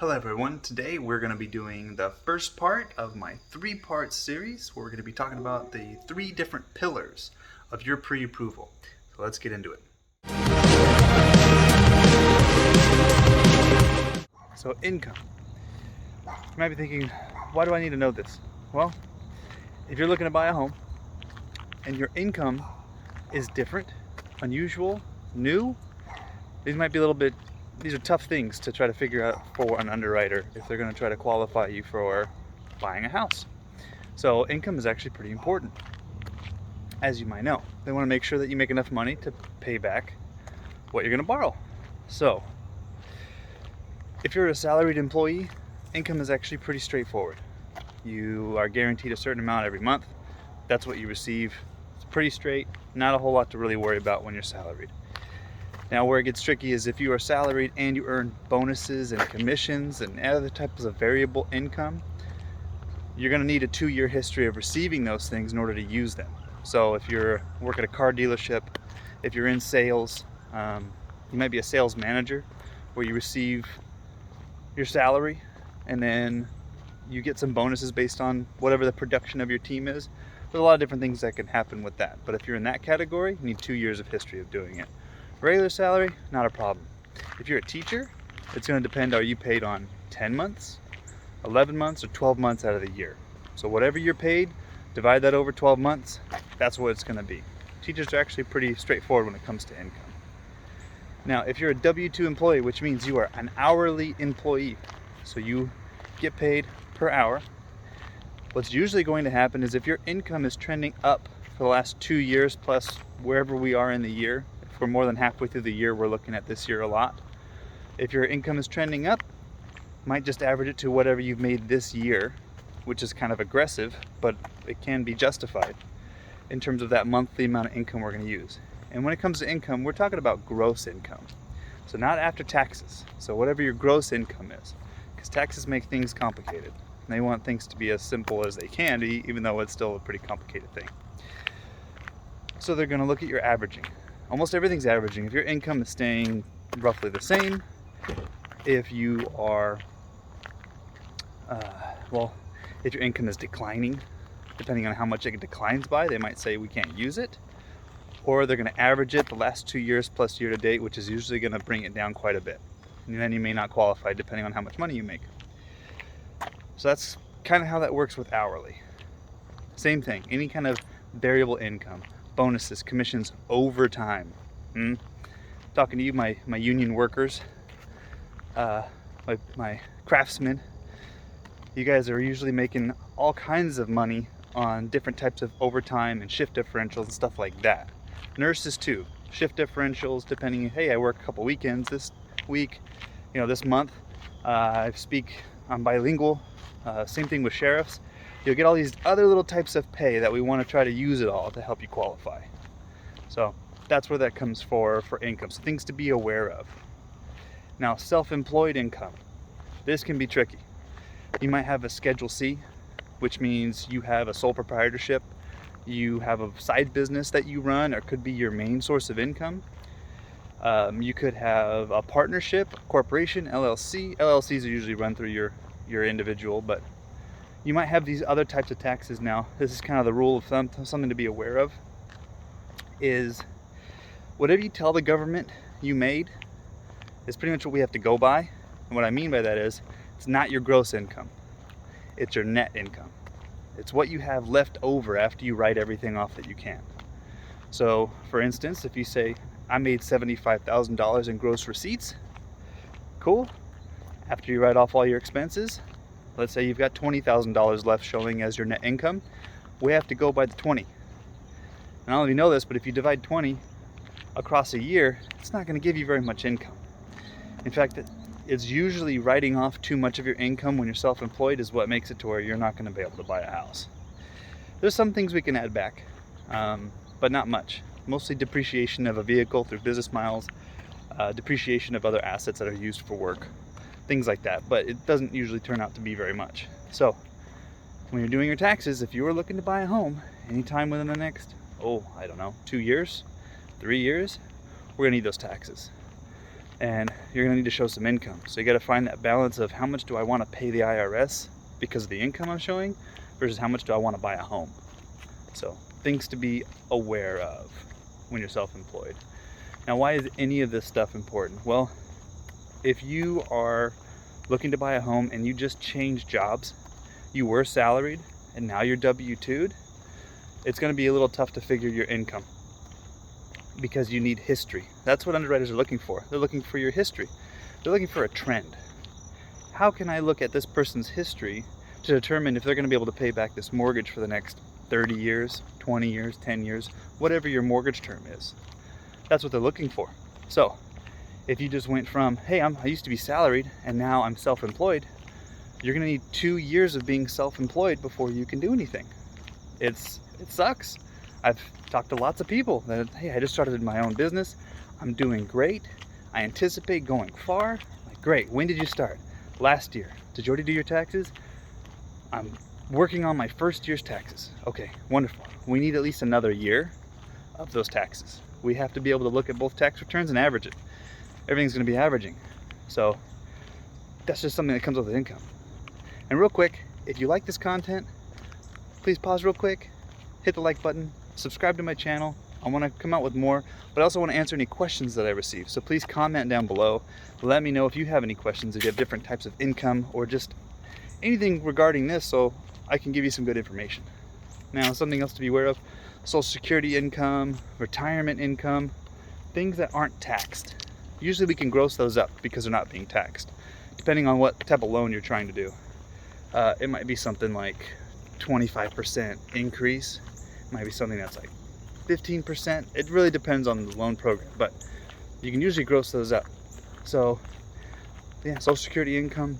Hello everyone, today we're going to be doing the first part of my three-part series where we're going to be talking about the three different pillars of your pre-approval. So let's get into it. So income. You might be thinking, why do I need to know this? Well, if you're looking to buy a home and your income is different, unusual, new, these are tough things to try to figure out for an underwriter if they're going to try to qualify you for buying a house. So income is actually pretty important, as you might know. They want to make sure that you make enough money to pay back what you're going to borrow. So if you're a salaried employee, income is actually pretty straightforward. You are guaranteed a certain amount every month. That's what you receive. It's pretty straight, not a whole lot to really worry about when you're salaried. Now, where it gets tricky is if you are salaried and you earn bonuses and commissions and other types of variable income, you're going to need a 2-year history of receiving those things in order to use them. So if you're work at a car dealership, if you're in sales, you might be a sales manager where you receive your salary and then you get some bonuses based on whatever the production of your team is. There's a lot of different things that can happen with that. But if you're in that category, you need 2 years of history of doing it. Regular salary, not a problem. If you're a teacher, it's going to depend, are you paid on 10 months, 11 months, or 12 months out of the year? So whatever you're paid, divide that over 12 months, that's what it's going to be. Teachers are actually pretty straightforward when it comes to income. Now, if you're a W-2 employee, which means you are an hourly employee, so you get paid per hour, what's usually going to happen is if your income is trending up for the last 2 years plus wherever we are in the year, we're more than halfway through the year, we're looking at this year a lot. If your income is trending up, might just average it to whatever you've made this year, which is kind of aggressive, but it can be justified in terms of that monthly amount of income we're going to use. And when it comes to income, we're talking about gross income. So not after taxes. So whatever your gross income is, because taxes make things complicated. They want things to be as simple as they can be, even though it's still a pretty complicated thing. So they're going to look at your averaging. Almost everything's averaging. If your income is staying roughly the same, if you are, if your income is declining, depending on how much it declines by, they might say we can't use it. Or they're going to average it the last 2 years plus year to date, which is usually going to bring it down quite a bit. And then you may not qualify depending on how much money you make. So that's kind of how that works with hourly. Same thing, any kind of variable income. Bonuses, commissions, overtime. Talking to you, my union workers, my craftsmen. You guys are usually making all kinds of money on different types of overtime and shift differentials and stuff like that. Nurses too, shift differentials depending. Hey, I work a couple weekends this week. This month. I'm bilingual. Same thing with sheriffs. You'll get all these other little types of pay that we want to try to use it all to help you qualify. So that's where that comes for income. So things to be aware of. Now, self-employed income. This can be tricky. You might have a Schedule C, which means you have a sole proprietorship. You have a side business that you run, or it could be your main source of income. You could have a partnership, a corporation, LLC. LLCs are usually run through your individual, but you might have these other types of taxes now. This is kind of the rule of thumb, something to be aware of, is whatever you tell the government you made is pretty much what we have to go by. And what I mean by that is, it's not your gross income. It's your net income. It's what you have left over after you write everything off that you can. So, for instance, if you say, I made $75,000 in gross receipts, cool. After you write off all your expenses, let's say you've got $20,000 left showing as your net income. We have to go by the 20. And I don't know if you know this, but if you divide 20 across a year, it's not going to give you very much income. In fact, it's usually writing off too much of your income when you're self-employed is what makes it to where you're not going to be able to buy a house. There's some things we can add back, but not much. Mostly depreciation of a vehicle through business miles, depreciation of other assets that are used for work. Things like that, but it doesn't usually turn out to be very much. So when you're doing your taxes, if you were looking to buy a home anytime within the next, 2 years, 3 years, we're gonna need those taxes. and you're going to need to show some income. So you got to find that balance of how much do I want to pay the IRS because of the income I'm showing versus how much do I want to buy a home. So things to be aware of when you're self-employed. Now, why is any of this stuff important? Well, if you are looking to buy a home and you just changed jobs, you were salaried and now you're W-2'd, it's going to be a little tough to figure your income because you need history. That's what underwriters are looking for. They're looking for your history. They're looking for a trend. How can I look at this person's history to determine if they're going to be able to pay back this mortgage for the next 30 years, 20 years, 10 years, whatever your mortgage term is? That's what they're looking for. So if you just went from, hey, I used to be salaried and now I'm self-employed, you're going to need 2 years of being self-employed before you can do anything. It sucks. I've talked to lots of people that, hey, I just started my own business. I'm doing great. I anticipate going far. Like, great. When did you start? Last year. Did you already do your taxes? I'm working on my first year's taxes. Okay, wonderful. We need at least another year of those taxes. We have to be able to look at both tax returns and average it. Everything's going to be averaging. So that's just something that comes with income. And real quick, if you like this content, please pause real quick, hit the like button, subscribe to my channel. I want to come out with more, but I also want to answer any questions that I receive. So please comment down below. Let me know if you have any questions, if you have different types of income or just anything regarding this so I can give you some good information. Now, something else to be aware of, Social Security income, retirement income, things that aren't taxed. Usually we can gross those up because they're not being taxed, depending on what type of loan you're trying to do. It might be something like 25% increase. It might be something that's like 15%. It really depends on the loan program, but you can usually gross those up. So yeah, Social Security income,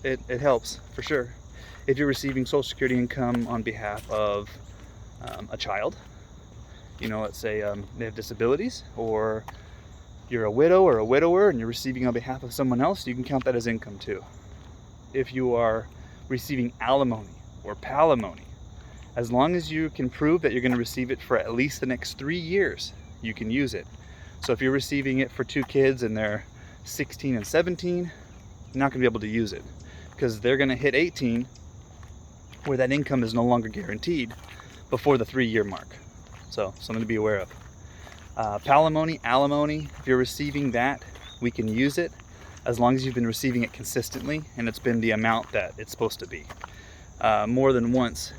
it helps for sure. If you're receiving Social Security income on behalf of a child, you know, let's say they have disabilities, or you're a widow or a widower and you're receiving on behalf of someone else, you can count that as income too. If you are receiving alimony or palimony, as long as you can prove that you're going to receive it for at least the next 3 years, you can use it. So if you're receiving it for 2 kids and they're 16 and 17, you're not going to be able to use it because they're going to hit 18 where that income is no longer guaranteed before the 3-year mark. So something to be aware of. Palimony, alimony, if you're receiving that, we can use it as long as you've been receiving it consistently and it's been the amount that it's supposed to be. More than once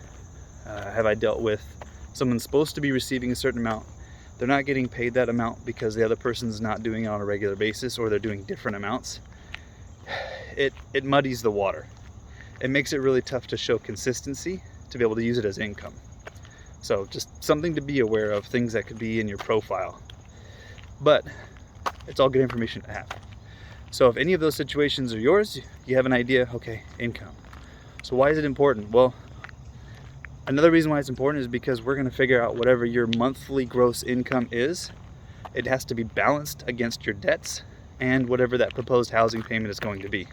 have I dealt with someone supposed to be receiving a certain amount. They're not getting paid that amount because the other person's not doing it on a regular basis, or they're doing different amounts. It muddies the water. It makes it really tough to show consistency to be able to use it as income. So just something to be aware of, things that could be in your profile. But it's all good information to have. So if any of those situations are yours, you have an idea, okay, income. So why is it important? Well, another reason why it's important is because we're going to figure out whatever your monthly gross income is. It has to be balanced against your debts and whatever that proposed housing payment is going to be.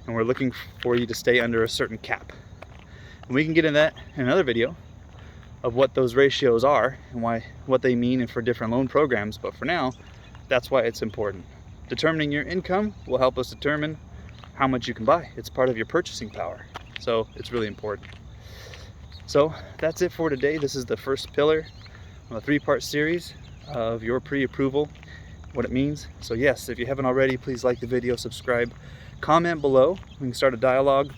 And we're looking for you to stay under a certain cap. And we can get into that in another video of what those ratios are and what they mean and for different loan programs. But for now, that's why it's important. Determining your income will help us determine how much you can buy. It's part of your purchasing power. So it's really important. So that's it for today. This is the first pillar of a 3-part series of your pre-approval, what it means. So yes, if you haven't already, please like the video, subscribe, comment below. We can start a dialogue.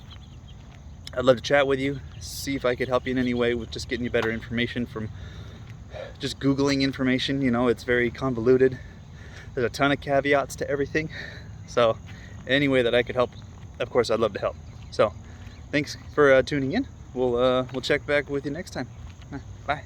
I'd love to chat with you, see if I could help you in any way with just getting you better information from just Googling information. You know, it's very convoluted. There's a ton of caveats to everything. So any way that I could help, of course, I'd love to help. So thanks for tuning in. We'll check back with you next time. Bye.